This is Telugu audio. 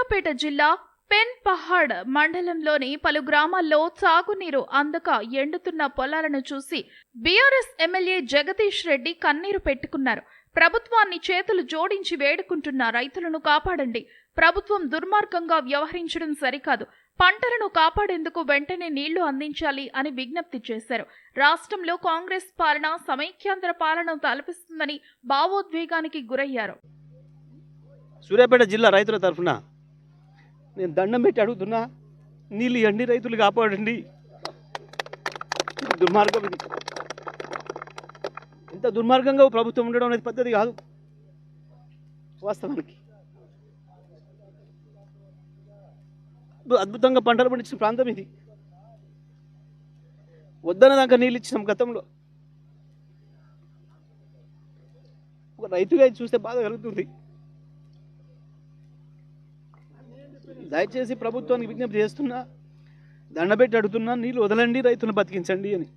సూర్యాపేట జిల్లా పెన్పహాడ్ మండలంలోని పలు గ్రామాల్లో సాగునీరు అందక ఎండుతున్న పొలాలను చూసి బీఆర్ఎస్ ఎమ్మెల్యే జగదీష్ రెడ్డి కన్నీరు పెట్టుకున్నారు. ప్రభుత్వాన్ని చేతులు జోడించి వేడుకుంటున్న రైతులను కాపాడండి. ప్రభుత్వం దుర్మార్గంగా వ్యవహరించడం సరికాదు. పంటలను కాపాడేందుకు వెంటనే నీళ్లు అందించాలి అని విజ్ఞప్తి చేశారు. రాష్ట్రంలో కాంగ్రెస్ పాలన సమైక్యాంధ్ర పాలన తలపిస్తుందని భావోద్వేగానికి గురయ్యారు. సూర్యాపేట జిల్లా రైతుల తరఫున నేను దండం పెట్టి అడుగుతున్నా, నీళ్ళు ఇవ్వండి, రైతులు కాపాడండి. దుర్మార్గం ఇది. ఇంత దుర్మార్గంగా ప్రభుత్వం ఉండడం అనేది పద్ధతి కాదు. వాస్తవానికి అద్భుతంగా పంటలు పండించిన ప్రాంతం ఇది. వద్దన దాకా నీళ్ళు ఇచ్చినాం గతంలో. ఒక రైతుగా ఇది చూస్తే బాధ కలుగుతుంది. దయచేసి ప్రభుత్వానికి విజ్ఞప్తి చేస్తున్నా, దండబెట్టి అడుగుతున్నా, నీళ్ళు వదలండి, రైతులను బతికించండి అని.